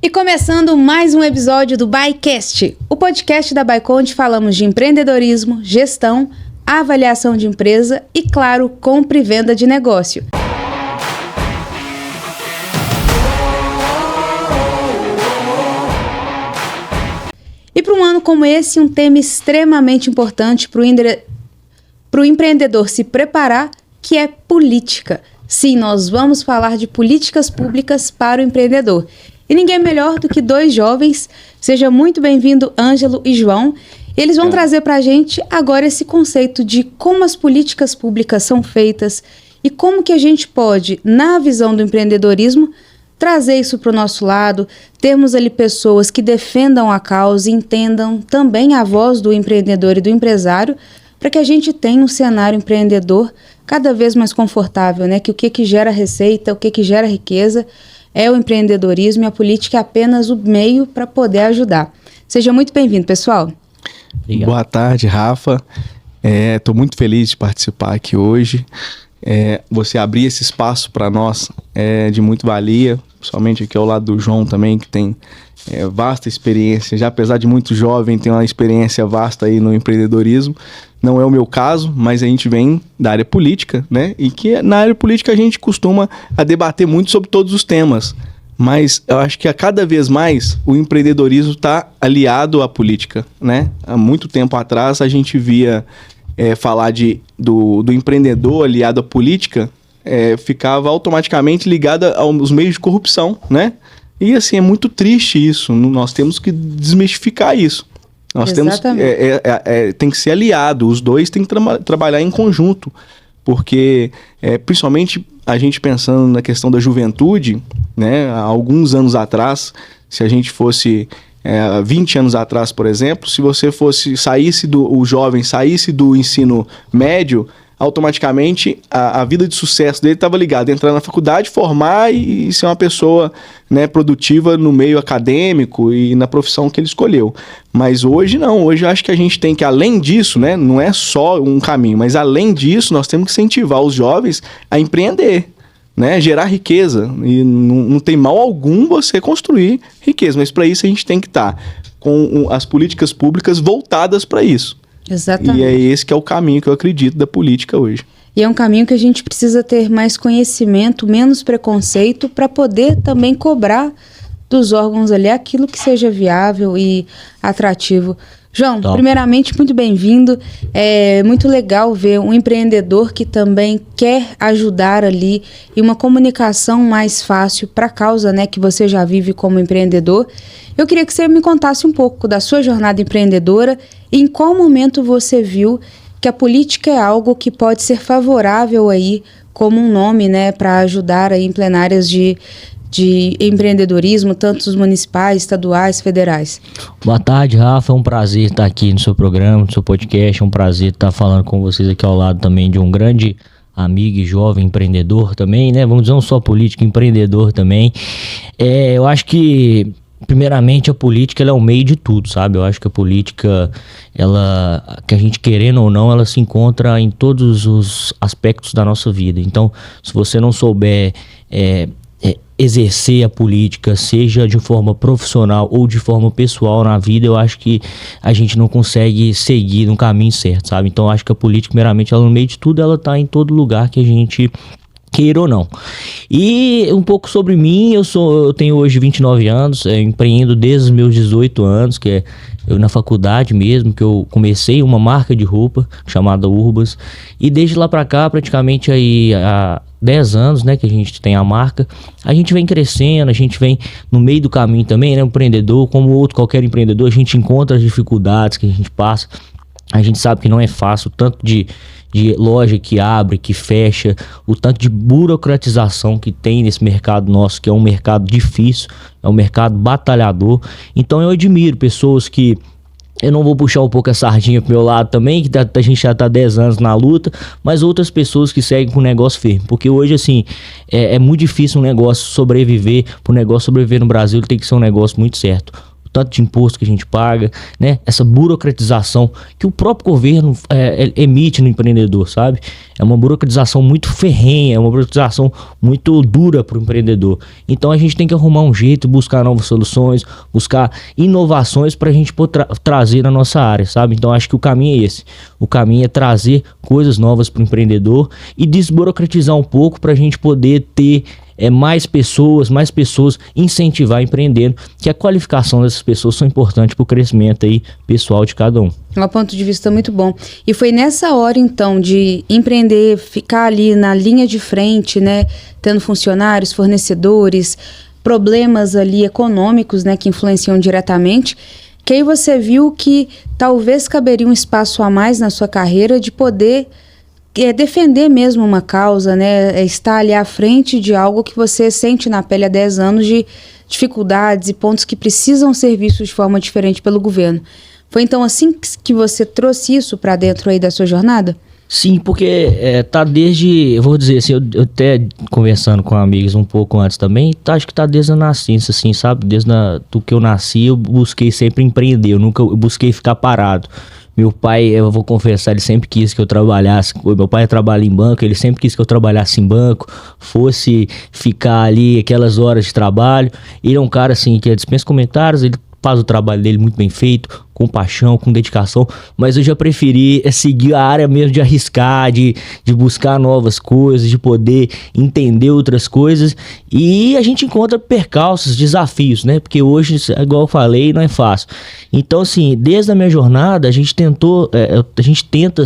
E começando mais um episódio do BaiCast, o podcast da Baicon, onde falamos de empreendedorismo, gestão, avaliação de empresa e, claro, compra e venda de negócio. E para um ano como esse, um tema extremamente importante para o empreendedor se preparar, que é política. Sim, nós vamos falar de políticas públicas para o empreendedor. E ninguém melhor do que dois jovens. Seja muito bem-vindo, Ângelo e João. Eles vão trazer para a gente agora esse conceito de como as políticas públicas são feitas e como que a gente pode, na visão do empreendedorismo, trazer isso para o nosso lado, termos ali pessoas que defendam a causa e entendam também a voz do empreendedor e do empresário, para que a gente tenha um cenário empreendedor cada vez mais confortável, né? Que o que gera receita, o que gera riqueza é o empreendedorismo e a política é apenas o meio para poder ajudar. Seja muito bem-vindo, pessoal. Obrigado. Boa tarde, Rafa. Estou muito feliz de participar aqui hoje. Você abrir esse espaço para nós é de muito valia, principalmente aqui ao lado do João também, que tem vasta experiência, já apesar de muito jovem, tem uma experiência vasta aí no empreendedorismo. Não é o meu caso, mas a gente vem da área política, né? E que na área política a gente costuma debater muito sobre todos os temas. Mas eu acho que a cada vez mais o empreendedorismo está aliado à política, né? Há muito tempo atrás a gente via falar do empreendedor aliado à política, ficava automaticamente ligado aos meios de corrupção, né? E assim, é muito triste isso. Nós temos que desmistificar isso. Nós temos tem que ser aliado, os dois têm que trabalhar em conjunto, porque principalmente a gente pensando na questão da juventude, né, há alguns anos atrás, se a gente fosse 20 anos atrás, por exemplo, se você o jovem saísse do ensino médio, automaticamente a vida de sucesso dele estava ligada a entrar na faculdade, formar e ser uma pessoa, né, produtiva no meio acadêmico e na profissão que ele escolheu. Mas hoje não, hoje eu acho que a gente tem que, além disso, né, não é só um caminho, mas além disso nós temos que incentivar os jovens a empreender, né, gerar riqueza. E não tem mal algum você construir riqueza, mas para isso a gente tem que estar com as políticas públicas voltadas para isso. Exatamente. E é esse que é o caminho que eu acredito da política hoje. E é um caminho que a gente precisa ter mais conhecimento, menos preconceito, para poder também cobrar dos órgãos ali aquilo que seja viável e atrativo. João, primeiramente, muito bem-vindo. É muito legal ver um empreendedor que também quer ajudar ali e uma comunicação mais fácil para a causa, né, que você já vive como empreendedor. Eu queria que você me contasse um pouco da sua jornada empreendedora e em qual momento você viu que a política é algo que pode ser favorável aí como um nome, né, para ajudar aí em plenárias de empreendedorismo, tanto os municipais, estaduais, federais. Boa tarde, Rafa. É um prazer estar aqui no seu programa, no seu podcast. É um prazer estar falando com vocês aqui ao lado também de um grande amigo e jovem empreendedor também, né? Vamos dizer, não só político, empreendedor também. Eu acho que primeiramente a política ela é o meio de tudo, sabe? Eu acho que a política, que a gente querendo ou não, ela se encontra em todos os aspectos da nossa vida. Então, se você não souber exercer a política, seja de forma profissional ou de forma pessoal na vida, eu acho que a gente não consegue seguir no caminho certo, sabe? Então, eu acho que a política, primeiramente, ela no meio de tudo, ela tá em todo lugar que a gente queira ou não. E um pouco sobre mim, eu tenho hoje 29 anos, empreendo desde os meus 18 anos, que é eu na faculdade mesmo, que eu comecei uma marca de roupa chamada Urbas, e desde lá pra cá, praticamente aí há 10 anos, né, que a gente tem a marca, a gente vem crescendo, a gente vem no meio do caminho também, né, empreendedor, como qualquer empreendedor, a gente encontra as dificuldades que a gente passa, a gente sabe que não é fácil, tanto de loja que abre, que fecha, o tanto de burocratização que tem nesse mercado nosso, que é um mercado difícil, é um mercado batalhador. Então eu admiro pessoas que, eu não vou puxar um pouco a sardinha pro meu lado também, que a gente já tá 10 anos na luta, mas outras pessoas que seguem com o negócio firme, porque hoje assim, é muito difícil um negócio sobreviver, pro negócio sobreviver no Brasil ele tem que ser um negócio muito certo. tanto de imposto que a gente paga, né? Essa burocratização que o próprio governo emite no empreendedor, sabe? É uma burocratização muito ferrenha, é uma burocratização muito dura para o empreendedor. Então a gente tem que arrumar um jeito, buscar novas soluções, buscar inovações para a gente poder trazer na nossa área, sabe? Então acho que o caminho é esse. O caminho é trazer coisas novas para o empreendedor e desburocratizar um pouco para a gente poder ter mais pessoas incentivar a empreendendo, que a qualificação dessas pessoas são importantes para o crescimento aí pessoal de cada um. Um ponto de vista muito bom. E foi nessa hora, então, de empreender, ficar ali na linha de frente, né, tendo funcionários, fornecedores, problemas ali econômicos, né, que influenciam diretamente, que aí você viu que talvez caberia um espaço a mais na sua carreira de poder defender mesmo uma causa, né? Estar ali à frente de algo que você sente na pele há 10 anos de dificuldades e pontos que precisam ser vistos de forma diferente pelo governo. Foi então assim que você trouxe isso para dentro aí da sua jornada? Sim, porque tá desde, eu vou dizer assim, eu até conversando com amigos um pouco antes também, acho que tá desde a nascença, assim, sabe? Do que eu nasci, eu busquei sempre empreender, eu nunca busquei ficar parado. Meu pai, eu vou confessar, ele sempre quis que eu trabalhasse, meu pai trabalha em banco, ele sempre quis que eu trabalhasse em banco, fosse ficar ali aquelas horas de trabalho. Ele é um cara assim que dispensa comentários, ele faz o trabalho dele muito bem feito, com paixão, com dedicação, mas eu já preferi seguir a área mesmo de arriscar, de buscar novas coisas, de poder entender outras coisas, e a gente encontra percalços, desafios, né? Porque hoje, igual eu falei, não é fácil. Então, assim, desde a minha jornada, a gente tenta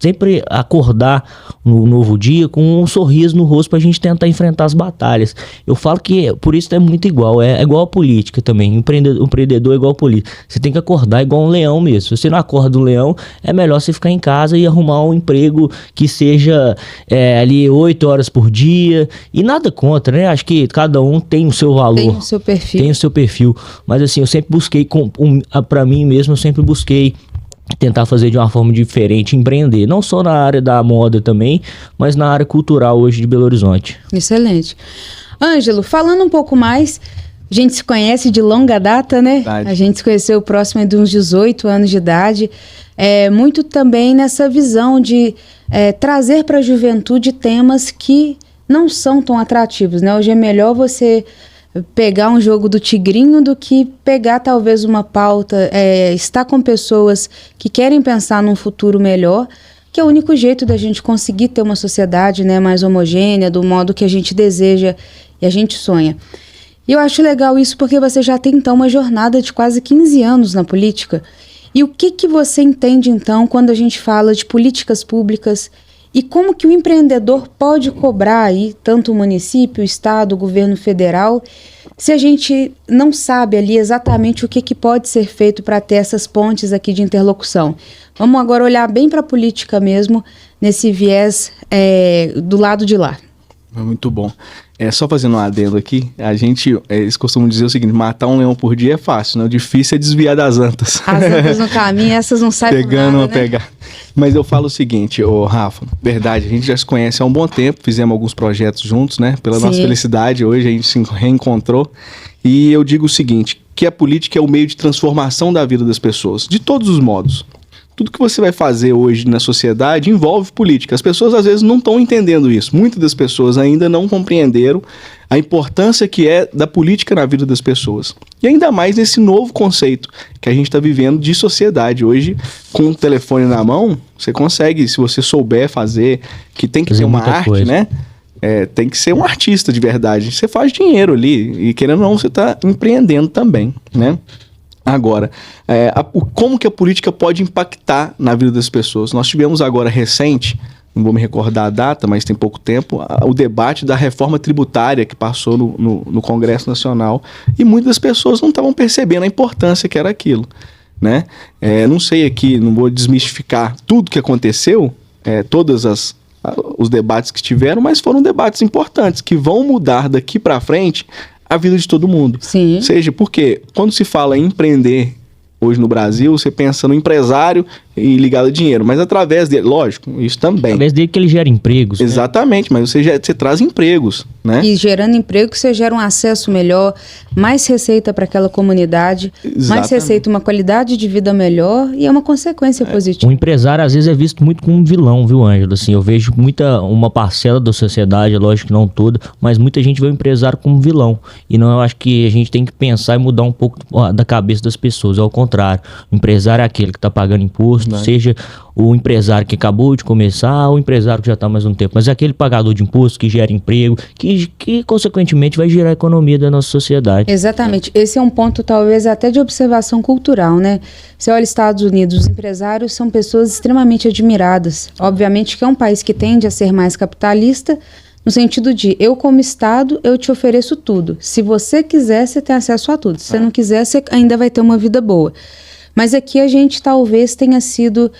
sempre acordar no novo dia com um sorriso no rosto pra gente tentar enfrentar as batalhas. Eu falo que por isso é muito igual, é igual a política também. O empreendedor é igual a política. Você tem que acordar igual um leão mesmo. Se você não acorda um leão, é melhor você ficar em casa e arrumar um emprego que seja ali 8 horas por dia. E nada contra, né? Acho que cada um tem o seu valor. Tem o seu perfil. Tem o seu perfil. Mas assim, eu sempre busquei, pra mim mesmo, eu sempre busquei tentar fazer de uma forma diferente, empreender, não só na área da moda também, mas na área cultural hoje de Belo Horizonte. Excelente. Ângelo, falando um pouco mais, a gente se conhece de longa data, né? A gente se conheceu próximo de uns 18 anos de idade, muito também nessa visão de trazer para a juventude temas que não são tão atrativos, né? Hoje é melhor você pegar um jogo do tigrinho do que pegar talvez uma pauta, estar com pessoas que querem pensar num futuro melhor, que é o único jeito da gente conseguir ter uma sociedade, né, mais homogênea, do modo que a gente deseja e a gente sonha. E eu acho legal isso porque você já tem então uma jornada de quase 15 anos na política. E o que você entende então quando a gente fala de políticas públicas e como que o empreendedor pode cobrar aí, tanto o município, o estado, o governo federal, se a gente não sabe ali exatamente o que pode ser feito para ter essas pontes aqui de interlocução? Vamos agora olhar bem para a política mesmo, nesse viés do lado de lá. Muito bom. Só fazendo um adendo aqui, eles costumam dizer o seguinte: matar um leão por dia é fácil, né? O difícil é desviar das antas. As antas no caminho, essas não saem pegando nada, né? Pegar. Mas eu falo o seguinte, Rafa, verdade, a gente já se conhece há um bom tempo, fizemos alguns projetos juntos, né? Pela Sim. nossa felicidade, hoje a gente se reencontrou. E eu digo o seguinte, que a política é o meio de transformação da vida das pessoas, de todos os modos. Tudo que você vai fazer hoje na sociedade envolve política. As pessoas às vezes não estão entendendo isso. Muitas das pessoas ainda não compreenderam a importância que é da política na vida das pessoas. E ainda mais nesse novo conceito que a gente está vivendo de sociedade. Hoje, com o telefone na mão, você consegue, se você souber fazer, que tem que ter uma arte, coisa, né? Tem que ser um artista de verdade. Você faz dinheiro ali e, querendo ou não, você está empreendendo também, né? Agora, como que a política pode impactar na vida das pessoas? Nós tivemos agora recente, não vou me recordar a data, mas tem pouco tempo, o debate da reforma tributária que passou no Congresso Nacional, e muitas pessoas não estavam percebendo a importância que era aquilo, né? Não sei aqui, não vou desmistificar tudo que aconteceu, todos os debates que tiveram, mas foram debates importantes, que vão mudar daqui para frente a vida de todo mundo. Sim. Seja porque quando se fala em empreender hoje no Brasil, você pensa no empresário e ligado a dinheiro, mas através dele, lógico, isso também. Através dele que ele gera empregos. Né? Exatamente, mas você traz empregos, né? E gerando emprego, você gera um acesso melhor, mais receita para aquela comunidade, mais Exatamente. receita, uma qualidade de vida melhor e é uma consequência positiva. Um empresário, às vezes, é visto muito como um vilão, viu, Ângelo? Assim, eu vejo uma parcela da sociedade, lógico que não toda, mas muita gente vê o empresário como vilão. E não, eu acho que a gente tem que pensar e mudar um pouco da cabeça das pessoas. Ao contrário, o empresário é aquele que está pagando imposto, seja o empresário que acabou de começar ou o empresário que já está há mais um tempo, mas é aquele pagador de imposto que gera emprego, que consequentemente vai gerar a economia da nossa sociedade. Exatamente. Esse é um ponto talvez até de observação cultural, né? Você olha Estados Unidos, os empresários são pessoas extremamente admiradas. Obviamente que é um país que tende a ser mais capitalista, no sentido de, eu como Estado, eu te ofereço tudo. Se você quiser, você tem acesso a tudo. Se você não quiser, você ainda vai ter uma vida boa. Mas aqui a gente talvez tenha sido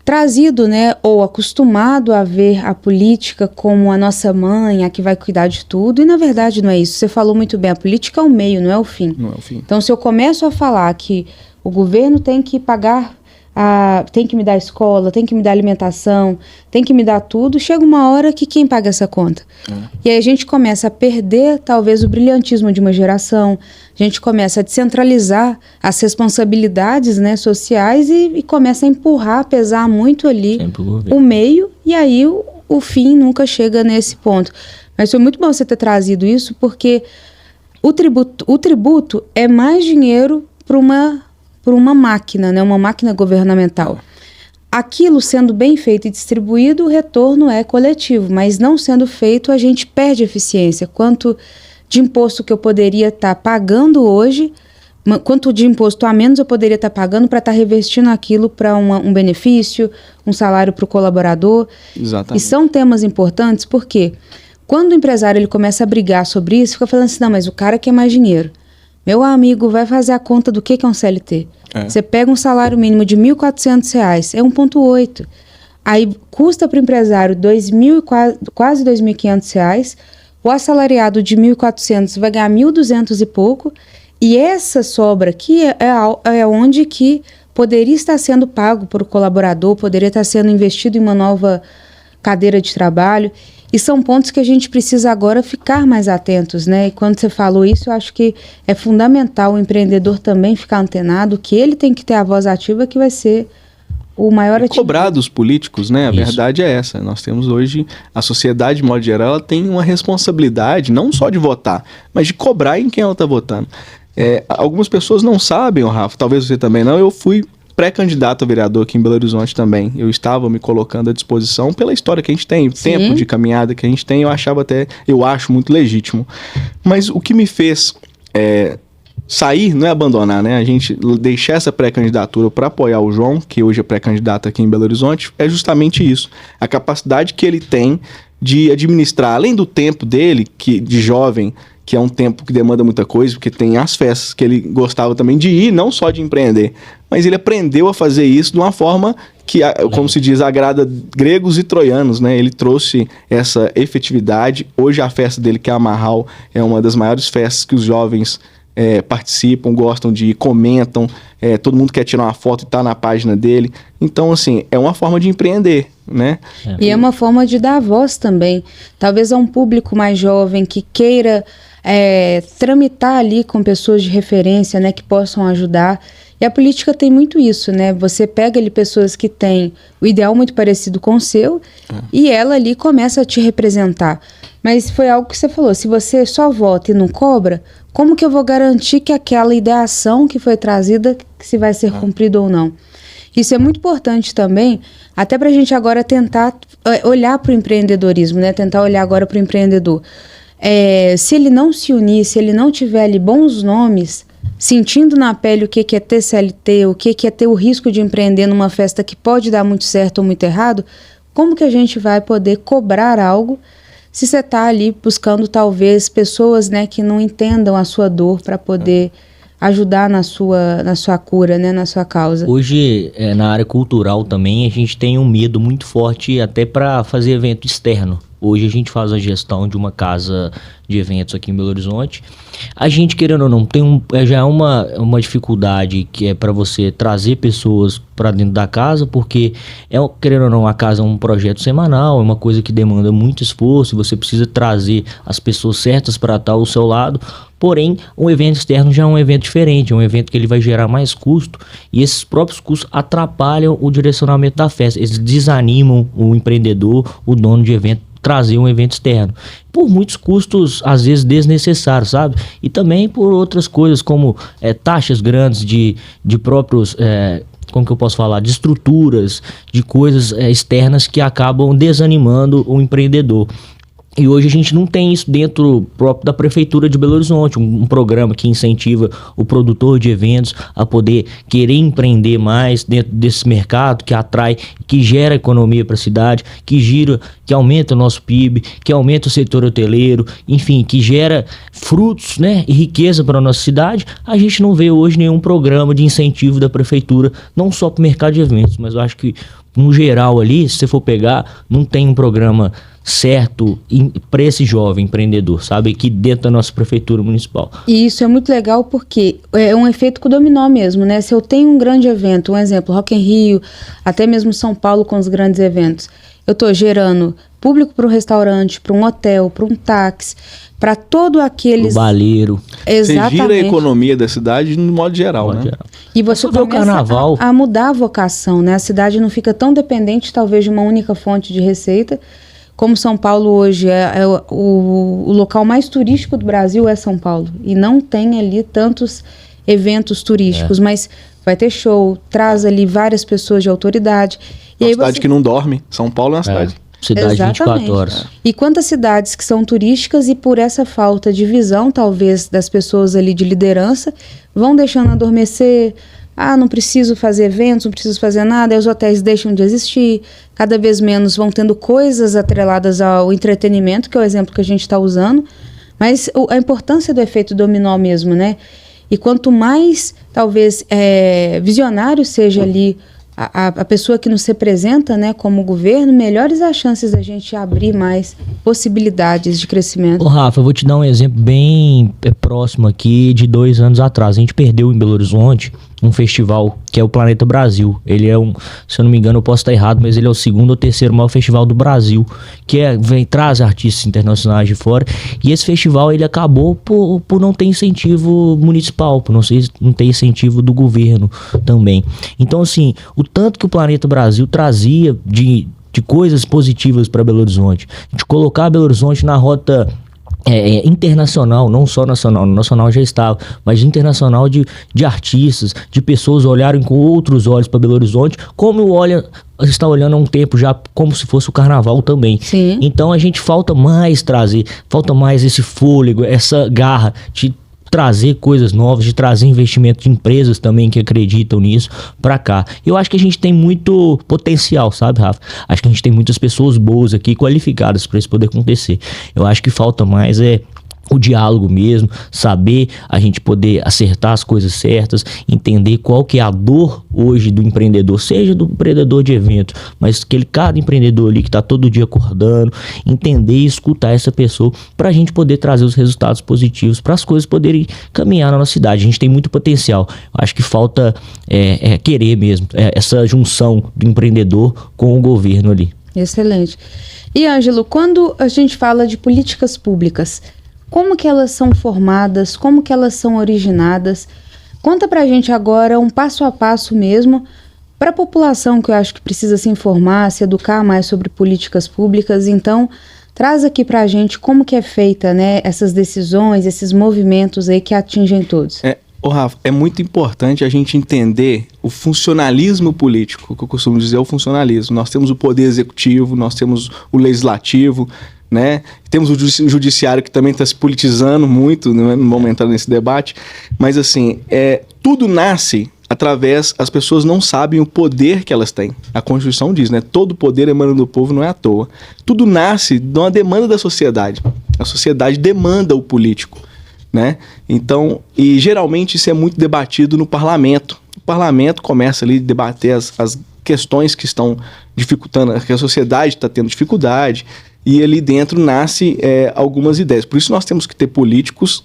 trazido, né, ou acostumado a ver a política como a nossa mãe, a que vai cuidar de tudo, e na verdade não é isso. Você falou muito bem, a política é o meio, não é o fim. Não é o fim. Então, se eu começo a falar que o governo tem que pagar, tem que me dar escola, tem que me dar alimentação, tem que me dar tudo, chega uma hora que quem paga essa conta? E aí a gente começa a perder talvez o brilhantismo de uma geração, a gente começa a descentralizar as responsabilidades, né, sociais e começa a empurrar, a pesar muito ali o meio, e aí o fim nunca chega nesse ponto. Mas foi muito bom você ter trazido isso, porque o tributo é mais dinheiro para uma máquina, né, uma máquina governamental. Aquilo sendo bem feito e distribuído, o retorno é coletivo, mas não sendo feito, a gente perde eficiência. Quanto de imposto que eu poderia estar pagando hoje, quanto de imposto a menos eu poderia estar pagando para estar revestindo aquilo para um benefício, um salário para o colaborador. Exatamente. E são temas importantes porque quando o empresário ele começa a brigar sobre isso, fica falando assim, não, mas o cara quer mais dinheiro. Meu amigo, vai fazer a conta do que é um CLT. Você pega um salário mínimo de R$ 1.400, é 1,8. Aí custa para o empresário quase R$ 2.500, o assalariado de 1.400 vai ganhar 1.200 e pouco, e essa sobra aqui é onde que poderia estar sendo pago por o colaborador, poderia estar sendo investido em uma nova cadeira de trabalho. E são pontos que a gente precisa agora ficar mais atentos, né? E quando você falou isso, eu acho que é fundamental o empreendedor também ficar antenado, que ele tem que ter a voz ativa, que vai ser o maior ativo. Cobrar dos políticos, né? A verdade é essa. Nós temos hoje, a sociedade, de modo geral, ela tem uma responsabilidade, não só de votar, mas de cobrar em quem ela está votando. Algumas pessoas não sabem, Rafa, talvez você também não, eu fui pré-candidato a vereador aqui em Belo Horizonte também. Eu estava me colocando à disposição pela história que a gente tem, o tempo de caminhada que a gente tem, eu acho muito legítimo. Mas o que me fez sair, não é abandonar, né? A gente deixar essa pré-candidatura para apoiar o João, que hoje é pré-candidato aqui em Belo Horizonte, é justamente isso. A capacidade que ele tem de administrar, além do tempo dele, de jovem, que é um tempo que demanda muita coisa, porque tem as festas que ele gostava também de ir, não só de empreender, mas ele aprendeu a fazer isso de uma forma que, como se diz, agrada gregos e troianos, né? Ele trouxe essa efetividade. Hoje a festa dele, que é a Marral, é uma das maiores festas que os jovens participam, gostam de ir, comentam, todo mundo quer tirar uma foto e tá na página dele. Então, assim, é uma forma de empreender, né? E é uma forma de dar voz também. Talvez a um público mais jovem que queira tramitar ali com pessoas de referência, né, que possam ajudar. E a política tem muito isso, né? Você pega ali pessoas que têm o ideal muito parecido com o seu e ela ali começa a te representar. Mas foi algo que você falou, se você só vota e não cobra, como que eu vou garantir que aquela ideação que foi trazida, que se vai ser cumprida ou não? Isso é muito importante também, até para a gente agora tentar olhar para o empreendedorismo, né? Tentar olhar agora para o empreendedor. Se ele não se unir, se ele não tiver ali bons nomes, sentindo na pele o que é ter CLT, o que é ter o risco de empreender numa festa que pode dar muito certo ou muito errado, como que a gente vai poder cobrar algo se você está ali buscando talvez pessoas, né, que não entendam a sua dor para poder ajudar na sua cura, né, na sua causa. Hoje, na área cultural também, a gente tem um medo muito forte até para fazer evento externo. Hoje a gente faz a gestão de uma casa de eventos aqui em Belo Horizonte. A gente, querendo ou não, já é uma dificuldade que é para você trazer pessoas para dentro da casa, porque, querendo ou não, a casa é um projeto semanal, é uma coisa que demanda muito esforço, você precisa trazer as pessoas certas para estar ao seu lado. Porém, um evento externo já é um evento diferente, é um evento que ele vai gerar mais custo, e esses próprios custos atrapalham o direcionamento da festa, eles desanimam o empreendedor, o dono de evento, trazer um evento externo, por muitos custos às vezes desnecessários, sabe? E também por outras coisas como taxas grandes de próprios, como que eu posso falar, de estruturas, de coisas externas que acabam desanimando o empreendedor. E hoje a gente não tem isso dentro próprio da Prefeitura de Belo Horizonte, um programa que incentiva o produtor de eventos a poder querer empreender mais dentro desse mercado, que atrai, que gera economia para a cidade, que aumenta o nosso PIB, que aumenta o setor hoteleiro, enfim, que gera frutos, né, e riqueza para a nossa cidade. A gente não vê hoje nenhum programa de incentivo da Prefeitura, não só para o mercado de eventos, mas eu acho que no geral ali, se você for pegar, não tem um programa certo para esse jovem empreendedor, sabe? Aqui dentro da nossa prefeitura municipal. E isso é muito legal porque é um efeito com dominó mesmo, né? Se eu tenho um grande evento, um exemplo, Rock in Rio, até mesmo São Paulo com os grandes eventos, eu estou gerando público para um restaurante, para um hotel, para um táxi, para todo aqueles... O baleiro. Exatamente. Você gira a economia da cidade no modo geral, né? E você começa o carnaval a mudar a vocação, né? A cidade não fica tão dependente, talvez, de uma única fonte de receita. Como São Paulo hoje é o local mais turístico do Brasil é São Paulo. E não tem ali tantos eventos turísticos, mas vai ter show, traz ali várias pessoas de autoridade. É uma cidade que não dorme. São Paulo é uma cidade. Cidade Exatamente. 24 horas. E quantas cidades que são turísticas e por essa falta de visão, talvez, das pessoas ali de liderança, vão deixando adormecer. Não preciso fazer eventos, não preciso fazer nada, aí os hotéis deixam de existir, cada vez menos vão tendo coisas atreladas ao entretenimento, que é o exemplo que a gente está usando, mas a importância do efeito dominó mesmo, né? E quanto mais, talvez, visionário seja ali a pessoa que nos representa, né, como governo, melhores as chances da gente abrir mais possibilidades de crescimento. Ô Rafa, eu vou te dar um exemplo bem próximo aqui de 2 anos atrás. A gente perdeu em Belo Horizonte um festival que é o Planeta Brasil. Ele é se eu não me engano, eu posso estar errado, mas ele é o 2º ou 3º maior festival do Brasil, que traz artistas internacionais de fora. E esse festival ele acabou por não ter incentivo municipal, por não ter incentivo do governo também. Então, assim, o tanto que o Planeta Brasil trazia de coisas positivas para Belo Horizonte, de colocar Belo Horizonte na rota internacional, não só nacional, no nacional já estava, mas internacional de artistas, de pessoas olharem com outros olhos para Belo Horizonte, como está olhando há um tempo já, como se fosse o carnaval também. Sim. Então a gente falta mais esse fôlego, essa garra de trazer coisas novas, de trazer investimento de empresas também que acreditam nisso pra cá. Eu acho que a gente tem muito potencial, sabe, Rafa? Acho que a gente tem muitas pessoas boas aqui, qualificadas para isso poder acontecer. Eu acho que falta mais o diálogo mesmo, saber a gente poder acertar as coisas certas, entender qual que é a dor hoje do empreendedor, seja do empreendedor de evento, mas cada empreendedor ali que está todo dia acordando, entender e escutar essa pessoa para a gente poder trazer os resultados positivos, para as coisas poderem caminhar na nossa cidade. A gente tem muito potencial. Acho que falta querer mesmo, essa junção do empreendedor com o governo ali. Excelente. E, Ângelo, quando a gente fala de políticas públicas, como que elas são formadas, como que elas são originadas? Conta pra gente agora um passo a passo mesmo, para a população que eu acho que precisa se informar, se educar mais sobre políticas públicas. Então, traz aqui pra gente como que é feita, né, essas decisões, esses movimentos aí que atingem todos. Rafa, é muito importante a gente entender o funcionalismo político, que eu costumo dizer é o funcionalismo. Nós temos o poder executivo, nós temos o legislativo, né? Temos o judiciário que também está se politizando muito, né? Não vamos entrar nesse debate, mas assim, tudo nasce através, as pessoas não sabem o poder que elas têm. A Constituição diz, né? Todo poder emana do povo, não é à toa. Tudo nasce de uma demanda da sociedade. A sociedade demanda o político, né? Então, e geralmente isso é muito debatido no parlamento. O parlamento começa ali a debater as questões que estão dificultando, que a sociedade está tendo dificuldade. e ali dentro nasce algumas ideias. Por isso nós temos que ter políticos,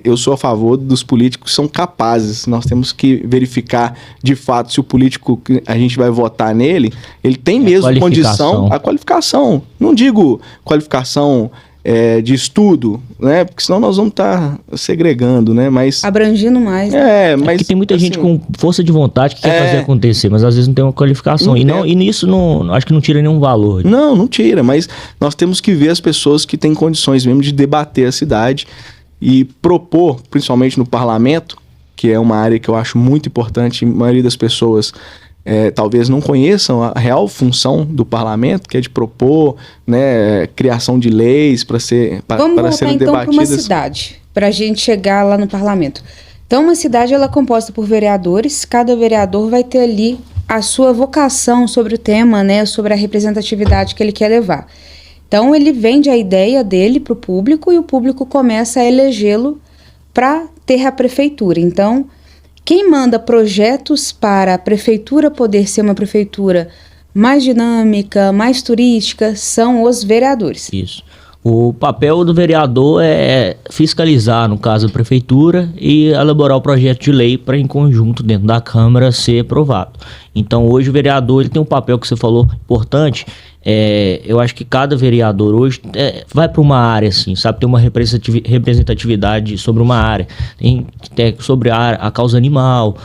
eu sou a favor dos políticos que são capazes. Nós temos que verificar de fato se o político que a gente vai votar nele, ele tem mesmo condição, a qualificação. Não digo qualificação de estudo, né? Porque senão nós vamos estar segregando, né? Mas abrangindo mais. Mas porque tem muita gente com força de vontade que quer fazer acontecer, mas às vezes não tem uma qualificação. E nisso acho que não tira nenhum valor. Não tira, mas nós temos que ver as pessoas que têm condições mesmo de debater a cidade e propor, principalmente no parlamento, que é uma área que eu acho muito importante. A maioria das pessoas talvez não conheçam a real função do parlamento, que é de propor, né, criação de leis para serem debatidas. Vamos voltar então para uma cidade, para a gente chegar lá no parlamento. Então, uma cidade ela é composta por vereadores, cada vereador vai ter ali a sua vocação sobre o tema, né, sobre a representatividade que ele quer levar. Então, ele vende a ideia dele para o público e o público começa a elegê-lo para ter a prefeitura. Então, quem manda projetos para a prefeitura poder ser uma prefeitura mais dinâmica, mais turística, são os vereadores. Isso. O papel do vereador é fiscalizar, no caso, a prefeitura e elaborar o projeto de lei para, em conjunto, dentro da Câmara, ser aprovado. Então, hoje, o vereador ele tem um papel que você falou importante. Eu acho que cada vereador hoje vai para uma área, assim, sabe? Tem uma representatividade sobre uma área. Tem sobre a causa animal,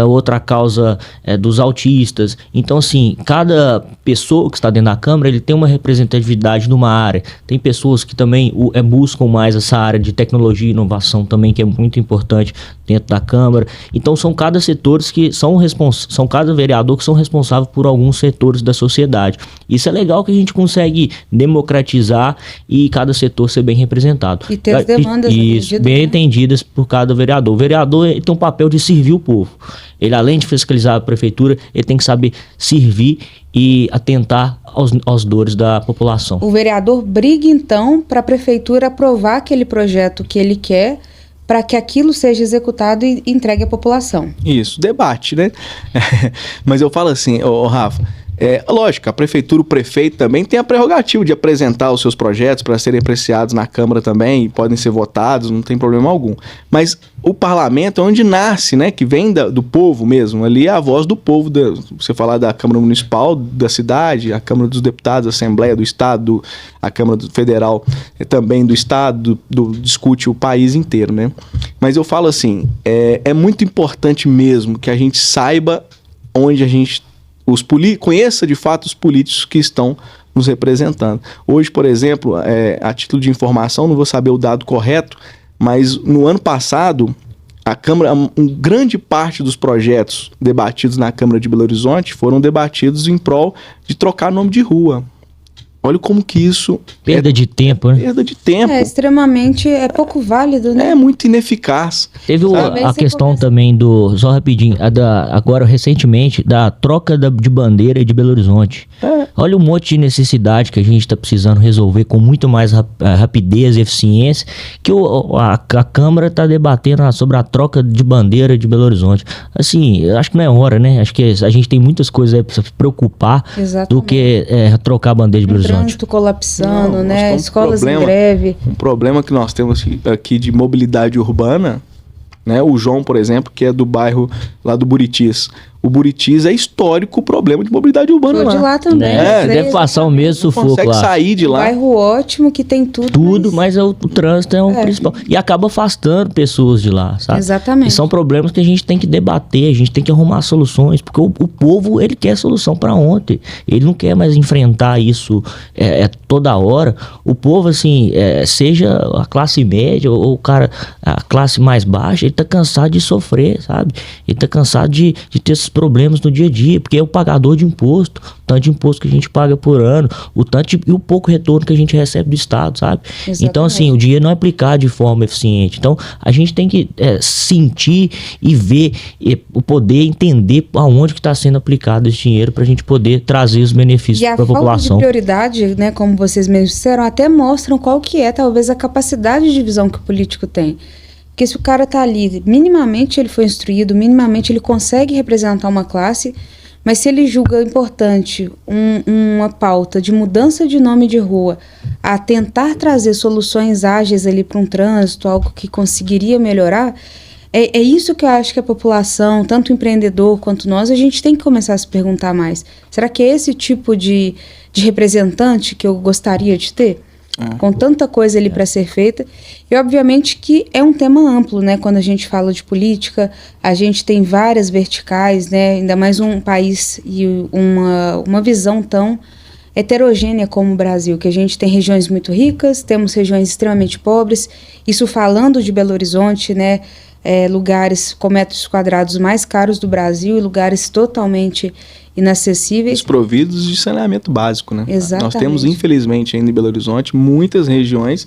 outra causa dos autistas. Então, assim, cada pessoa que está dentro da Câmara, ele tem uma representatividade numa área. Tem pessoas que também buscam mais essa área de tecnologia e inovação também, que é muito importante dentro da Câmara. Então, são cada setores que são cada vereador que são responsáveis por alguns setores da sociedade. Isso é legal que a gente consegue democratizar e cada setor ser bem representado. E ter as demandas bem entendidas por cada vereador. O vereador tem um papel de servir o povo. Ele, além de fiscalizar a prefeitura, ele tem que saber servir e atentar aos dores da população. O vereador briga, então, para a prefeitura aprovar aquele projeto que ele quer, para que aquilo seja executado e entregue à população. Isso, debate, né? Mas eu falo assim, Rafa, lógico, a prefeitura, o prefeito também tem a prerrogativa de apresentar os seus projetos para serem apreciados na Câmara também e podem ser votados, não tem problema algum. Mas o parlamento é onde nasce, né? Que vem do povo mesmo. Ali é a voz do povo. Você falar da Câmara Municipal da cidade, a Câmara dos Deputados, a Assembleia do Estado, a Câmara Federal também do Estado, discute o país inteiro, né? Mas eu falo assim, é muito importante mesmo que a gente saiba onde a gente conheça de fato os políticos que estão nos representando. Hoje, por exemplo, a título de informação, não vou saber o dado correto, mas no ano passado, a Câmara, grande parte dos projetos debatidos na Câmara de Belo Horizonte foram debatidos em prol de trocar nome de rua. Olha como que isso... Perda de tempo, né? Perda de tempo. Extremamente... pouco válido, né? É muito ineficaz. Teve a questão também só rapidinho, agora recentemente, da troca de bandeira de Belo Horizonte. Olha o monte de necessidade que a gente está precisando resolver com muito mais rapidez e eficiência, que a Câmara está debatendo sobre a troca de bandeira de Belo Horizonte. Assim, eu acho que não é hora, né? Acho que a gente tem muitas coisas aí para se preocupar. Exatamente. Do que trocar a bandeira de Belo Horizonte. Trânsito colapsando, né? Escolas em greve. Um problema que nós temos aqui de mobilidade urbana, né? O João, por exemplo, que é do bairro lá do Buritis. O Buritis é histórico o problema de mobilidade urbana lá. De lá também. Deve passar o mesmo sufoco lá. Consegue sair de lá. Um bairro ótimo que tem tudo. Tudo, mas o trânsito é o principal. E acaba afastando pessoas de lá, sabe? Exatamente. E são problemas que a gente tem que debater, a gente tem que arrumar soluções, porque o povo, ele quer solução para ontem. Ele não quer mais enfrentar isso toda hora. O povo, assim, seja a classe média ou o cara, a classe mais baixa, ele tá cansado de sofrer, sabe? Ele tá cansado de ter esses problemas no dia a dia, porque é o pagador de imposto, o tanto de imposto que a gente paga por ano, e o pouco retorno que a gente recebe do Estado, sabe? Exatamente. Então, assim, o dinheiro não é aplicado de forma eficiente. Então, a gente tem que sentir e ver, poder entender aonde que está sendo aplicado esse dinheiro para a gente poder trazer os benefícios para a população. E a falta de prioridade, né, como vocês mesmos disseram, até mostram qual que é, talvez, a capacidade de visão que o político tem. Porque se o cara está ali, minimamente ele foi instruído, minimamente ele consegue representar uma classe, Mas se ele julga importante uma pauta de mudança de nome de rua a tentar trazer soluções ágeis ali para um trânsito, algo que conseguiria melhorar, é isso que eu acho que a população, tanto o empreendedor quanto nós, a gente tem que começar a se perguntar mais. Será que é esse tipo de representante que eu gostaria de ter? Com tanta coisa ali para ser feita. E obviamente que é um tema amplo, né? Quando a gente fala de política, a gente tem várias verticais, né? Ainda mais um país e uma visão tão heterogênea como o Brasil, que a gente tem regiões muito ricas, temos regiões extremamente pobres. Isso falando de Belo Horizonte, né? Lugares com metros quadrados mais caros do Brasil e lugares totalmente inacessíveis. Desprovidos de saneamento básico, né? Exatamente. Nós temos, infelizmente, ainda em Belo Horizonte, muitas regiões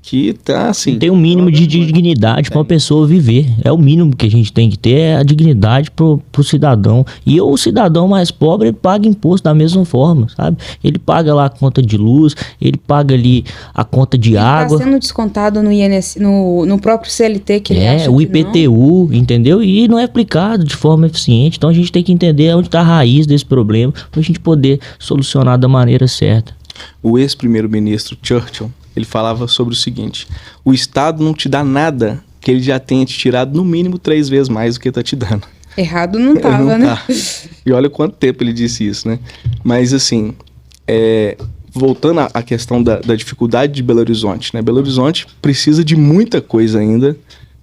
que tá assim... Tem um mínimo de dignidade para uma pessoa viver. É o mínimo que a gente tem que ter, é a dignidade pro cidadão. E o cidadão mais pobre, ele paga imposto da mesma forma, sabe? Ele paga lá a conta de luz, ele paga ali a conta de água. Está sendo descontado no INSS, no próprio CLT, que ele acha o que IPTU, não. Entendeu? E não é aplicado de forma eficiente. Então a gente tem que entender onde está a raiz desse problema para a gente poder solucionar da maneira certa. O ex-primeiro-ministro Churchill, ele falava sobre o seguinte: o Estado não te dá nada que ele já tenha te tirado no mínimo 3 vezes mais do que está te dando. Errado não estava, né? Tá. E olha quanto tempo ele disse isso, né? Mas assim, voltando à questão da dificuldade de Belo Horizonte, né? Belo Horizonte precisa de muita coisa ainda.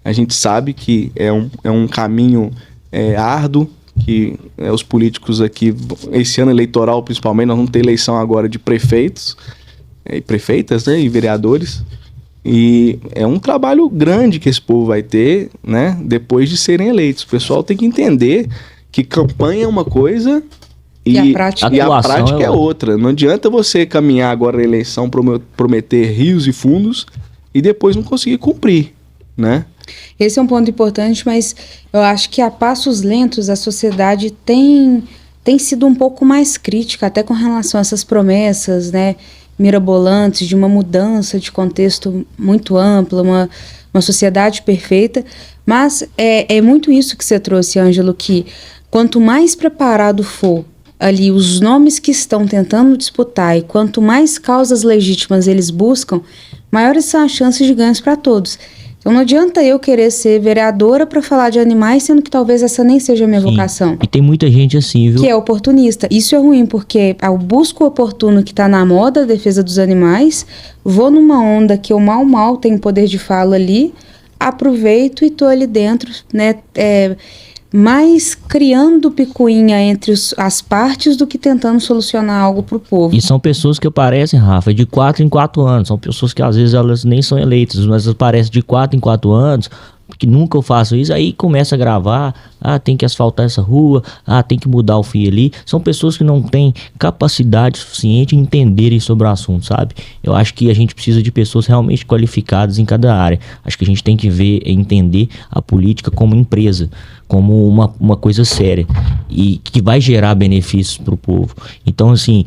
A gente sabe que é um caminho árduo, que os políticos aqui, esse ano eleitoral principalmente, nós vamos ter eleição agora de prefeitos e prefeitas, né, e vereadores, e é um trabalho grande que esse povo vai ter, né, depois de serem eleitos. O pessoal tem que entender que campanha é uma coisa e a prática é outra. Não adianta você caminhar agora na eleição, prometer rios e fundos e depois não conseguir cumprir, né? Esse é um ponto importante, mas eu acho que a passos lentos a sociedade tem sido um pouco mais crítica, até com relação a essas promessas, né, mirabolantes, de uma mudança de contexto muito ampla, uma sociedade perfeita. Mas é muito isso que você trouxe, Ângelo, que quanto mais preparado for ali os nomes que estão tentando disputar e quanto mais causas legítimas eles buscam, maiores são as chances de ganhos para todos. Então não adianta eu querer ser vereadora para falar de animais, sendo que talvez essa nem seja a minha vocação. E tem muita gente assim, viu? Que é oportunista. Isso é ruim, porque eu busco o oportuno que está na moda, a defesa dos animais, vou numa onda que eu mal tenho poder de fala ali, aproveito e estou ali dentro, né? Mais criando picuinha entre as partes do que tentando solucionar algo para o povo. E são pessoas que aparecem, Rafa, de 4 em 4 anos. São pessoas que às vezes elas nem são eleitas, mas aparecem de 4 em 4 anos, que nunca eu faço isso, aí começa a gravar, tem que asfaltar essa rua, tem que mudar o fio ali. São pessoas que não têm capacidade suficiente de entenderem sobre o assunto, sabe? Eu acho que a gente precisa de pessoas realmente qualificadas em cada área. Acho que a gente tem que entender a política como empresa, como uma coisa séria e que vai gerar benefícios para o povo. Então, assim,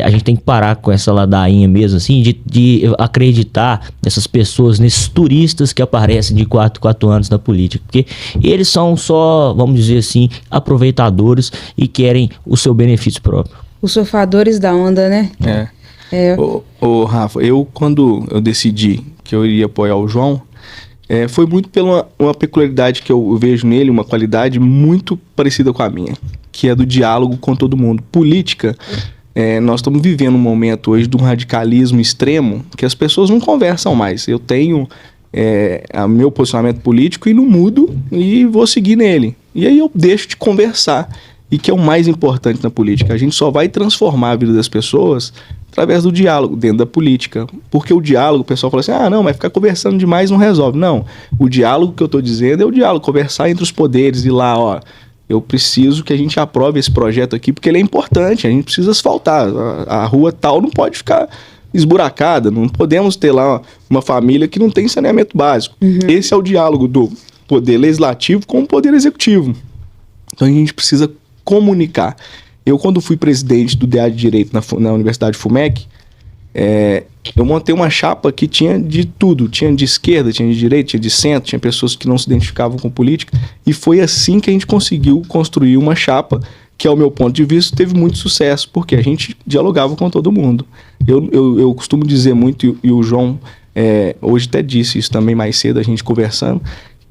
a gente tem que parar com essa ladainha mesmo, assim, de acreditar nessas pessoas, nesses turistas que aparecem de 4 anos na política, porque eles são só, vamos dizer assim, aproveitadores e querem o seu benefício próprio. Os surfadores da onda, né? Ô, Rafa, quando eu decidi que eu iria apoiar o João, foi muito pela uma peculiaridade que eu vejo nele, uma qualidade muito parecida com a minha, que é do diálogo com todo mundo. Política, nós estamos vivendo um momento hoje de um radicalismo extremo que as pessoas não conversam mais. Eu tenho meu posicionamento político e não mudo e vou seguir nele. E aí eu deixo de conversar, e que é o mais importante na política. A gente só vai transformar a vida das pessoas através do diálogo dentro da política. Porque o diálogo, o pessoal fala assim, não, mas ficar conversando demais não resolve. Não, o diálogo que eu estou dizendo é o diálogo, conversar entre os poderes e lá, eu preciso que a gente aprove esse projeto aqui porque ele é importante, a gente precisa asfaltar. A rua tal não pode ficar esburacada, não podemos ter lá uma família que não tem saneamento básico. Esse é o diálogo do poder legislativo com o poder executivo. Então a gente precisa comunicar. Eu, quando fui presidente do DA de Direito na Universidade FUMEC, eu montei uma chapa que tinha de tudo. Tinha de esquerda, tinha de direita, tinha de centro, tinha pessoas que não se identificavam com política. E foi assim que a gente conseguiu construir uma chapa que é o meu ponto de vista, teve muito sucesso, porque a gente dialogava com todo mundo. Eu costumo dizer muito, e o João hoje até disse isso também mais cedo, a gente conversando,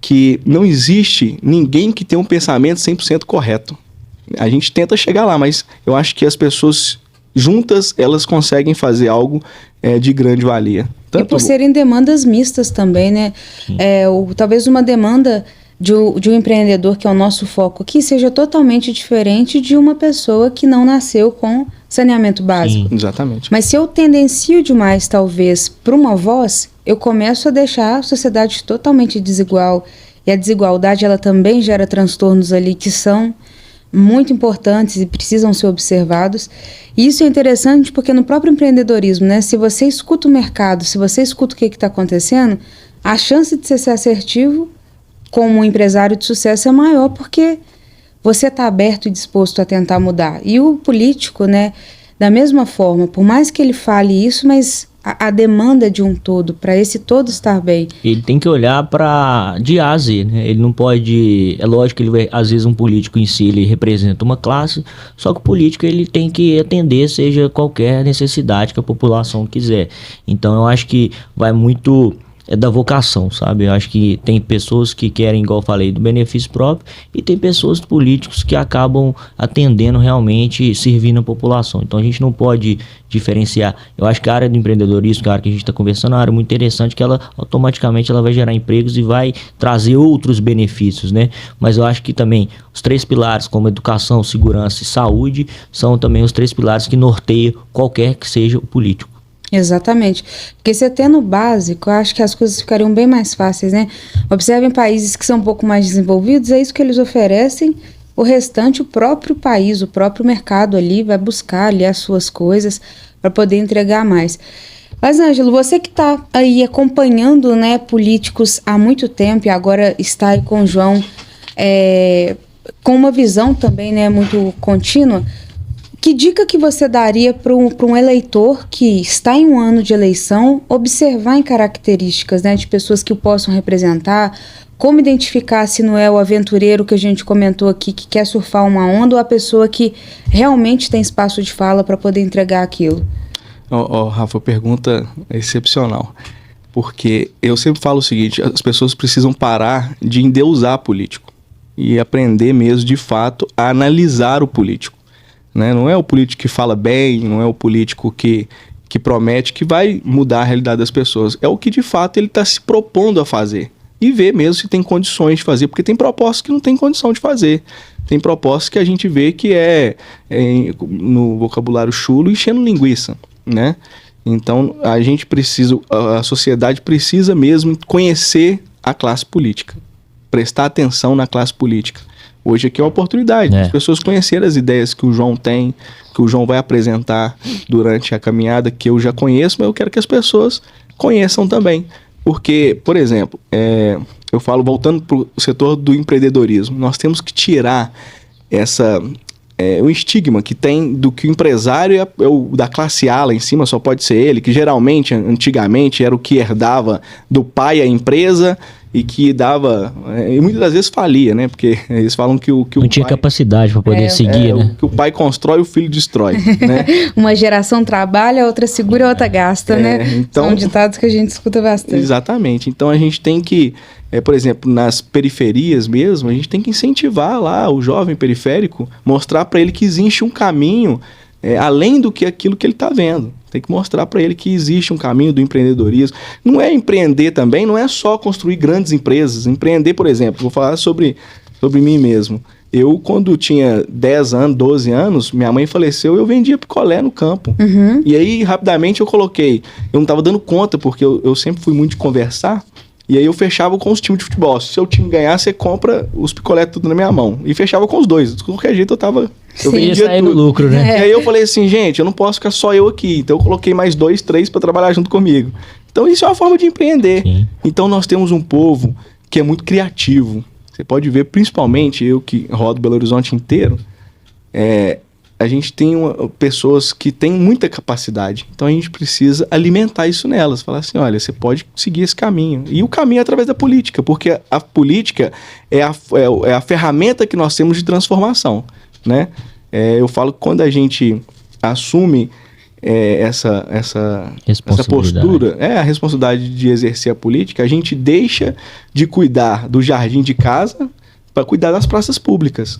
que não existe ninguém que tenha um pensamento 100% correto. A gente tenta chegar lá, mas eu acho que as pessoas juntas, elas conseguem fazer algo de grande valia. E por serem demandas mistas também, né? Talvez uma demanda de um empreendedor, que é o nosso foco aqui, seja totalmente diferente de uma pessoa que não nasceu com saneamento básico. Sim. Exatamente. Mas se eu tendencio demais, talvez, para uma voz, eu começo a deixar a sociedade totalmente desigual. E a desigualdade, ela também gera transtornos ali que são muito importantes e precisam ser observados. E isso é interessante porque no próprio empreendedorismo, né, se você escuta o mercado, se você escuta o que está acontecendo, a chance de você ser assertivo como um empresário de sucesso é maior, porque você está aberto e disposto a tentar mudar. E o político, né, da mesma forma, por mais que ele fale isso, mas a demanda de um todo, para esse todo estar bem. Ele tem que olhar para de A a Z, né? Ele não pode... É lógico que ele vai, às vezes um político em si, ele representa uma classe, só que o político ele tem que atender, seja qualquer necessidade que a população quiser. Então eu acho que vai muito... da vocação, sabe? Eu acho que tem pessoas que querem, igual eu falei, do benefício próprio, e tem pessoas políticos que acabam atendendo realmente, servindo a população. Então a gente não pode diferenciar. Eu acho que a área do empreendedorismo, que é a área que a gente está conversando, é uma área muito interessante, que ela automaticamente ela vai gerar empregos e vai trazer outros benefícios, né? Mas eu acho que também os 3 pilares, como educação, segurança e saúde, são também os 3 pilares que norteiam qualquer que seja o político. Exatamente, porque se até no básico, eu acho que as coisas ficariam bem mais fáceis, né? Observem países que são um pouco mais desenvolvidos, é isso que eles oferecem, o restante, o próprio país, o próprio mercado ali vai buscar ali as suas coisas para poder entregar mais. Mas, Ângelo, você que está aí acompanhando, né, políticos há muito tempo e agora está aí com o João com uma visão também, né, muito contínua, que dica que você daria para um eleitor que está em um ano de eleição observar em características, né, de pessoas que o possam representar, como identificar se não é o aventureiro que a gente comentou aqui, que quer surfar uma onda, ou a pessoa que realmente tem espaço de fala para poder entregar aquilo? Rafa, pergunta excepcional, porque eu sempre falo o seguinte, as pessoas precisam parar de endeusar político e aprender mesmo, de fato, a analisar o político. Né? Não é o político que fala bem, não é o político que promete que vai mudar a realidade das pessoas. É o que de fato ele está se propondo a fazer. E ver mesmo se tem condições de fazer, porque tem propostas que não tem condição de fazer. Tem propostas que a gente vê que no vocabulário chulo, enchendo linguiça, né? Então a gente precisa, a sociedade precisa mesmo conhecer a classe política, prestar atenção na classe política. Hoje aqui é uma oportunidade as pessoas conhecerem as ideias que o João tem, que o João vai apresentar durante a caminhada, que eu já conheço, mas eu quero que as pessoas conheçam também. Porque, por exemplo, eu falo, voltando para o setor do empreendedorismo, nós temos que tirar o estigma que tem do que o empresário é o da classe A lá em cima, só pode ser ele, que geralmente, antigamente, era o que herdava do pai a empresa e que dava, e muitas das vezes falia, né? Porque eles falam que o não tinha capacidade para poder seguir, né? Que o pai constrói, o filho destrói, né? Uma geração trabalha, outra segura, outra gasta, né? Então, são ditados que a gente escuta bastante. Exatamente. Então a gente tem que, por exemplo, nas periferias mesmo, a gente tem que incentivar lá o jovem periférico, mostrar para ele que existe um caminho além do que aquilo que ele está vendo. Tem que mostrar para ele que existe um caminho do empreendedorismo. Não é empreender também, não é só construir grandes empresas. Empreender, por exemplo, vou falar sobre mim mesmo. Eu, quando tinha 10 anos, 12 anos, minha mãe faleceu, eu vendia picolé no campo. Uhum. E aí, rapidamente, eu não estava dando conta, porque eu sempre fui muito de conversar. E aí eu fechava com os times de futebol. Se o seu time ganhar, você compra os picolé tudo na minha mão. E fechava com os dois. De qualquer jeito eu vendia tudo. No lucro, né? E aí eu falei assim, gente, eu não posso ficar só eu aqui. Então eu coloquei mais 2, 3 para trabalhar junto comigo. Então isso é uma forma de empreender. Sim. Então nós temos um povo que é muito criativo. Você pode ver, principalmente eu que rodo Belo Horizonte inteiro, a gente tem pessoas que têm muita capacidade. Então a gente precisa alimentar isso nelas. Falar assim, olha, você pode seguir esse caminho. E o caminho é através da política, porque a política é a ferramenta que nós temos de transformação, né? Eu falo que quando a gente assume essa postura, a responsabilidade de exercer a política, a gente deixa de cuidar do jardim de casa para cuidar das praças públicas.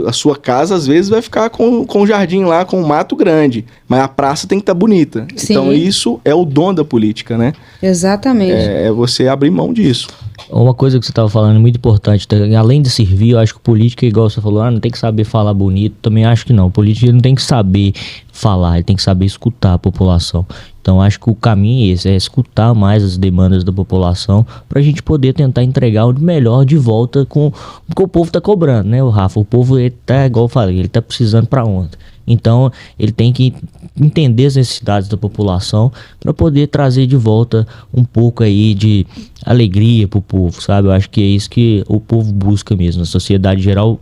A sua casa, às vezes, vai ficar com o jardim lá, com um mato grande, mas a praça tem que estar bonita. Sim. Então, isso é o dom da política, né? Exatamente. É você abrir mão disso. Uma coisa que você estava falando muito importante, além de servir, eu acho que o político, igual você falou, não tem que saber falar bonito, também acho que não. O político não tem que saber falar, ele tem que saber escutar a população. Então acho que o caminho é esse, é escutar mais as demandas da população para a gente poder tentar entregar o melhor de volta com o que o povo está cobrando, né, o Rafa? O povo, ele tá, igual eu falei, ele está precisando para ontem. Então, ele tem que entender as necessidades da população para poder trazer de volta um pouco aí de alegria pro povo, sabe? Eu acho que é isso que o povo busca mesmo. A sociedade geral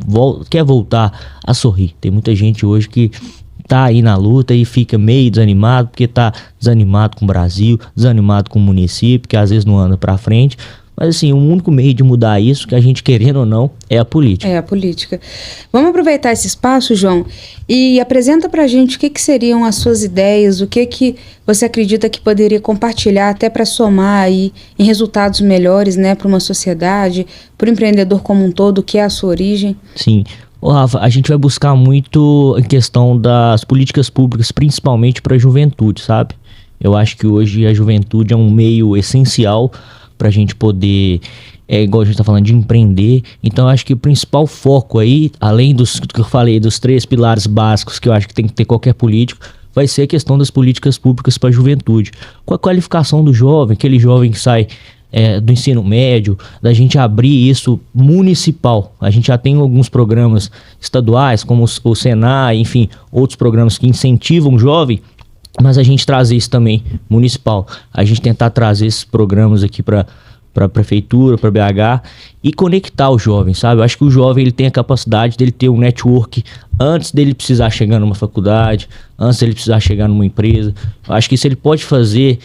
quer voltar a sorrir. Tem muita gente hoje que tá aí na luta e fica meio desanimado, porque tá desanimado com o Brasil, desanimado com o município, que às vezes não anda para frente. Mas assim, o único meio de mudar isso, que a gente querendo ou não, é a política. É a política. Vamos aproveitar esse espaço, João, e apresenta pra gente o que seriam as suas ideias, o que você acredita que poderia compartilhar até para somar aí em resultados melhores, né, para uma sociedade, para o empreendedor como um todo, que é a sua origem. Sim. Ô, Rafa, a gente vai buscar muito em questão das políticas públicas, principalmente para a juventude, sabe? Eu acho que hoje a juventude é um meio essencial para a gente poder, igual a gente está falando, de empreender. Então eu acho que o principal foco aí, além dos que eu falei, dos 3 pilares básicos que eu acho que tem que ter qualquer político, vai ser a questão das políticas públicas para a juventude. Com a qualificação do jovem, aquele jovem que sai do ensino médio, da gente abrir isso municipal. A gente já tem alguns programas estaduais, como o Senai, enfim, outros programas que incentivam o jovem, mas a gente trazer isso também municipal. A gente tentar trazer esses programas aqui para a prefeitura, para BH e conectar o jovem, sabe? Eu acho que o jovem ele tem a capacidade dele ter um network antes dele precisar chegar numa faculdade, antes dele precisar chegar numa empresa. Eu acho que isso ele pode fazer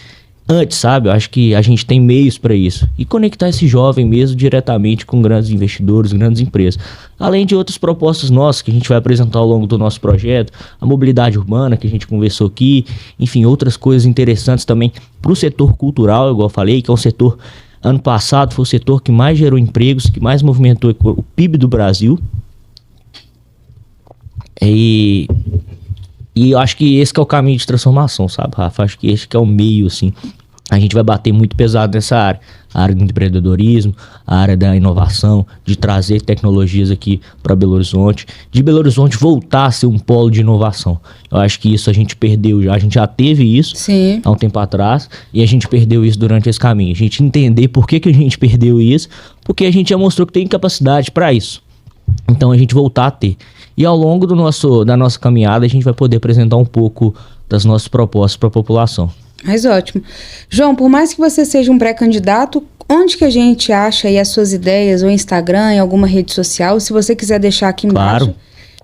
antes, sabe? Eu acho que a gente tem meios para isso. E conectar esse jovem mesmo diretamente com grandes investidores, grandes empresas. Além de outras propostas nossas que a gente vai apresentar ao longo do nosso projeto, a mobilidade urbana que a gente conversou aqui, enfim, outras coisas interessantes também para o setor cultural, igual eu falei, que é um setor, ano passado foi o setor que mais gerou empregos, que mais movimentou o PIB do Brasil. E eu acho que esse que é o caminho de transformação, sabe, Rafa? Acho que esse que é o meio, assim. A gente vai bater muito pesado nessa área. A área do empreendedorismo, a área da inovação, de trazer tecnologias aqui para Belo Horizonte. De Belo Horizonte voltar a ser um polo de inovação. Eu acho que isso a gente perdeu já. A gente já teve isso há um tempo atrás e a gente perdeu isso durante esse caminho. A gente entender por que a gente perdeu isso, porque a gente já mostrou que tem capacidade para isso. Então a gente voltar a ter. E ao longo da nossa caminhada a gente vai poder apresentar um pouco das nossas propostas para a população. Mas ótimo. João, por mais que você seja um pré-candidato, onde que a gente acha aí as suas ideias, ou Instagram, em alguma rede social? Se você quiser deixar aqui embaixo. Claro,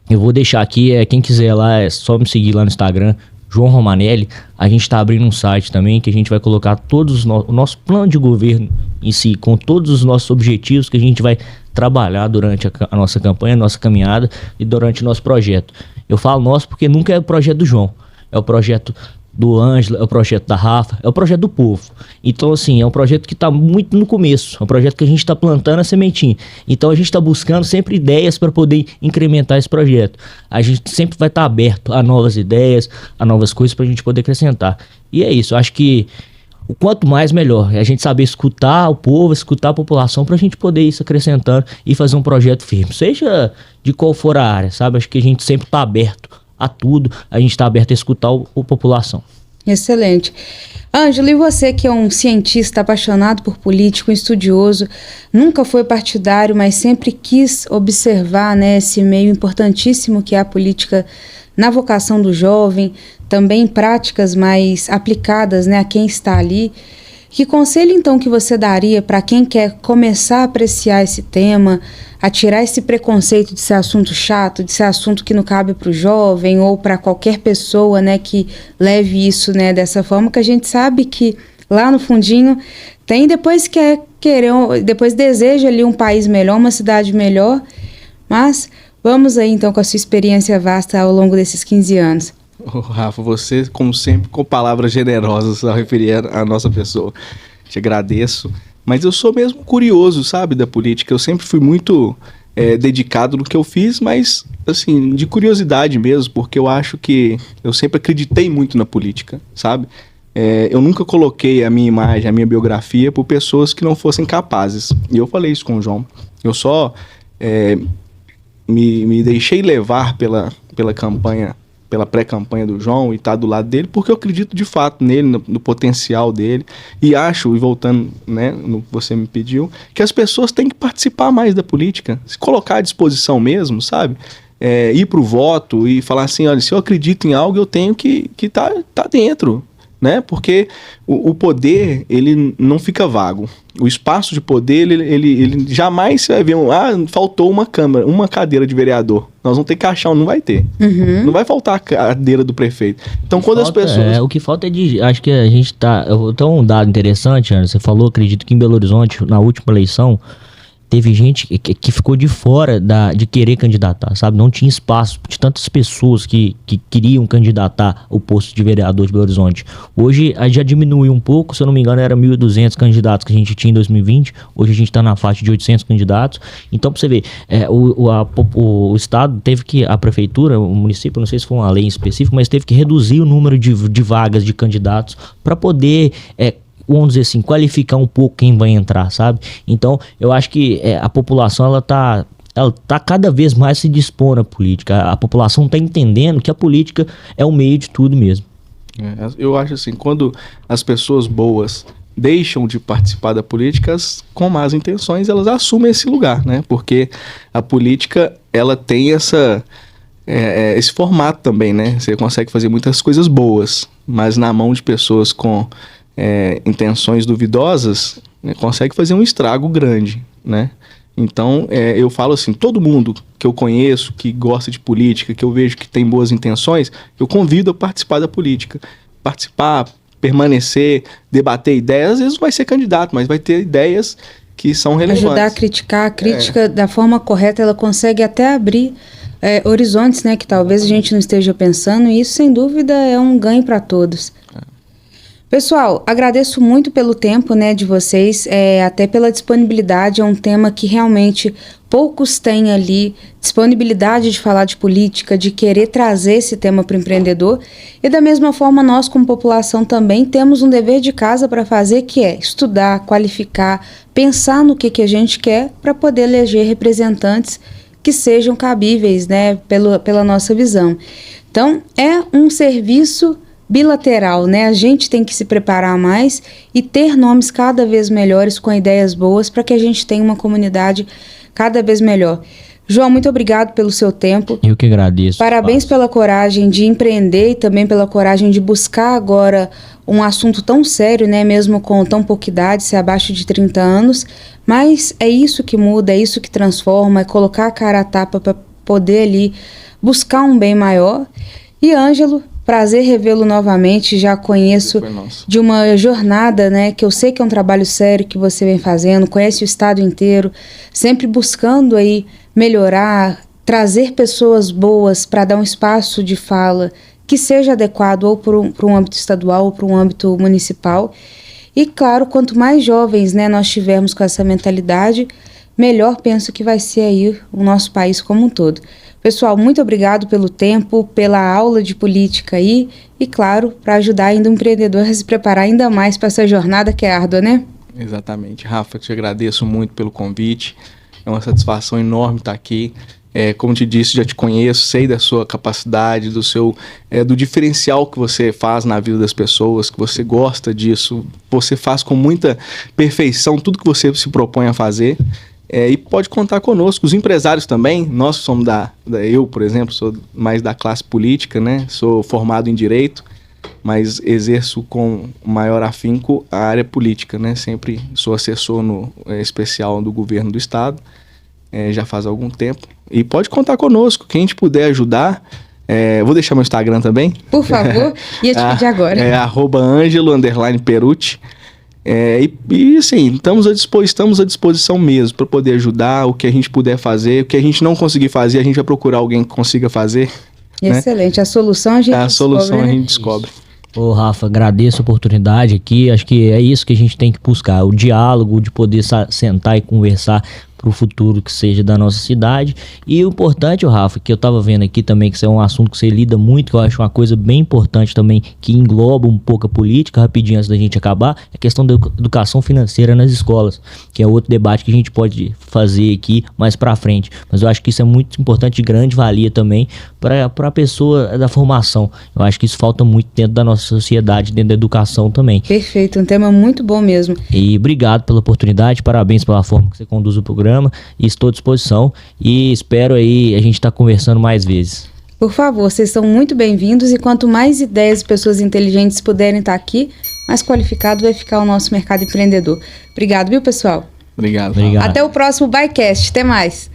eu vou deixar aqui, quem quiser lá, é só me seguir lá no Instagram, João Romanelli. A gente está abrindo um site também que a gente vai colocar o nosso plano de governo em si, com todos os nossos objetivos que a gente vai trabalhar durante a nossa campanha, a nossa caminhada e durante o nosso projeto. Eu falo nosso porque nunca é o projeto do João, é o projeto do Ângelo, é o projeto da Rafa, é o projeto do povo. Então, assim, é um projeto que está muito no começo, é um projeto que a gente está plantando a sementinha. Então, a gente está buscando sempre ideias para poder incrementar esse projeto. A gente sempre vai estar aberto a novas ideias, a novas coisas para a gente poder acrescentar. E é isso, eu acho que o quanto mais, melhor. É a gente saber escutar o povo, escutar a população para a gente poder ir se acrescentando e fazer um projeto firme. Seja de qual for a área, sabe? Acho que a gente sempre está aberto a tudo, a gente está aberto a escutar a população. Excelente. Ângelo, e você que é um cientista apaixonado por política, um estudioso, nunca foi partidário, mas sempre quis observar, né, esse meio importantíssimo que é a política na vocação do jovem, também em práticas mais aplicadas, né, a quem está ali. Que conselho, então, que você daria para quem quer começar a apreciar esse tema, a tirar esse preconceito de ser assunto chato, de ser assunto que não cabe para o jovem ou para qualquer pessoa, né, que leve isso, né, dessa forma, que a gente sabe que lá no fundinho tem, depois depois deseja ali um país melhor, uma cidade melhor, mas Vamos aí então com a sua experiência vasta ao longo desses 15 anos. Rafa, você, como sempre, com palavras generosas ao referir à nossa pessoa. Te agradeço. Mas eu sou mesmo curioso, sabe, da política. Eu sempre fui muito dedicado no que eu fiz, mas, assim, de curiosidade mesmo, porque eu acho que eu sempre acreditei muito na política, sabe? Eu nunca coloquei a minha imagem, a minha biografia por pessoas que não fossem capazes. E eu falei isso com o João. Eu só me deixei levar pela campanha, pela pré-campanha do João e estar do lado dele, porque eu acredito de fato nele, no potencial dele. E acho, e voltando, né, no que você me pediu, que as pessoas têm que participar mais da política, se colocar à disposição mesmo, sabe? Ir pro voto e falar assim, olha, se eu acredito em algo, eu tenho que tá dentro. Né? Porque o poder, ele não fica vago. O espaço de poder, ele jamais você vai ver, faltou uma cadeira de vereador. Nós vamos ter que achar, não vai ter. Não vai faltar a cadeira do prefeito. Então, quando as pessoas... o que falta acho que a gente tá... Eu tenho um dado interessante, Ana, você falou, acredito que em Belo Horizonte, na última eleição, teve gente que ficou de fora de querer candidatar, sabe? Não tinha espaço de tantas pessoas que queriam candidatar o posto de vereador de Belo Horizonte. Hoje já diminuiu um pouco, se eu não me engano era 1.200 candidatos que a gente tinha em 2020, hoje a gente está na faixa de 800 candidatos. Então, para você ver, o estado teve que, a prefeitura, o município, não sei se foi uma lei em específico, mas teve que reduzir o número de vagas de candidatos para poder... vamos dizer assim, qualificar um pouco quem vai entrar, sabe? Então, eu acho que a população, ela tá cada vez mais se dispor à política. A população tá entendendo que a política é o meio de tudo mesmo. Eu acho assim, quando as pessoas boas deixam de participar da política, com más intenções, elas assumem esse lugar, né? Porque a política, ela tem esse formato também, né? Você consegue fazer muitas coisas boas, mas na mão de pessoas com... intenções duvidosas, né, consegue fazer um estrago grande, né? Então, eu falo assim, todo mundo que eu conheço, que gosta de política, que eu vejo que tem boas intenções, eu convido a participar da política. Participar, permanecer, debater ideias, às vezes não vai ser candidato, mas vai ter ideias que são relevantes. Ajudar a criticar, a crítica da forma correta, ela consegue até abrir horizontes, né, que talvez a gente não esteja pensando, e isso, sem dúvida, é um ganho para todos. Pessoal, agradeço muito pelo tempo, né, de vocês, até pela disponibilidade. É um tema que realmente poucos têm ali disponibilidade de falar de política, de querer trazer esse tema para o empreendedor. E da mesma forma, nós como população também temos um dever de casa para fazer, que é estudar, qualificar, pensar no que a gente quer para poder eleger representantes que sejam cabíveis, né, pela nossa visão. Então, é um serviço bilateral, né? A gente tem que se preparar mais e ter nomes cada vez melhores, com ideias boas, para que a gente tenha uma comunidade cada vez melhor. João, muito obrigado pelo seu tempo. Eu que agradeço. Parabéns pela coragem de empreender e também pela coragem de buscar agora um assunto tão sério, né? Mesmo com tão pouca idade, se abaixo de 30 anos. Mas é isso que muda, é isso que transforma, é colocar a cara a tapa para poder ali buscar um bem maior. E Ângelo, prazer revê-lo novamente, já conheço de uma jornada, né, que eu sei que é um trabalho sério que você vem fazendo, conhece o estado inteiro, sempre buscando aí melhorar, trazer pessoas boas para dar um espaço de fala que seja adequado ou para um âmbito estadual ou para um âmbito municipal. E claro, quanto mais jovens, né, nós tivermos com essa mentalidade, melhor penso que vai ser aí o nosso país como um todo. Pessoal, muito obrigado pelo tempo, pela aula de política aí e, claro, para ajudar ainda o empreendedor a se preparar ainda mais para essa jornada que é árdua, né? Exatamente. Rafa, te agradeço muito pelo convite. É uma satisfação enorme estar aqui. Como te disse, já te conheço, sei da sua capacidade, do diferencial que você faz na vida das pessoas, que você gosta disso, você faz com muita perfeição tudo que você se propõe a fazer. E pode contar conosco, os empresários também. Nós somos eu, por exemplo, sou mais da classe política, né? Sou formado em Direito, mas exerço com maior afinco a área política, né? Sempre sou assessor especial do governo do estado, já faz algum tempo. E pode contar conosco, quem a gente puder ajudar. Vou deixar meu Instagram também. Por favor, ia te pedir agora. @Angelo_Perucci. E assim, estamos à disposição mesmo para poder ajudar, o que a gente puder fazer, o que a gente não conseguir fazer, a gente vai procurar alguém que consiga fazer. Excelente, a solução a gente descobre. Ô, Rafa, agradeço a oportunidade aqui. Acho que é isso que a gente tem que buscar, o diálogo, de poder sentar e conversar para o futuro que seja da nossa cidade. E o importante, Rafa, que eu estava vendo aqui também, que isso é um assunto que você lida muito, que eu acho uma coisa bem importante também, que engloba um pouco a política, rapidinho antes da gente acabar, é a questão da educação financeira nas escolas, que é outro debate que a gente pode fazer aqui mais para frente. Mas eu acho que isso é muito importante, de grande valia também para a pessoa da formação. Eu acho que isso falta muito dentro da nossa sociedade, dentro da educação também. Perfeito, um tema muito bom mesmo. E obrigado pela oportunidade, parabéns pela forma que você conduz o programa, e estou à disposição e espero aí a gente estar conversando mais vezes. Por favor, vocês são muito bem-vindos e quanto mais ideias e pessoas inteligentes puderem estar aqui, mais qualificado vai ficar o nosso mercado empreendedor. Obrigado, viu, pessoal? Obrigado. Até o próximo ByCast. Até mais.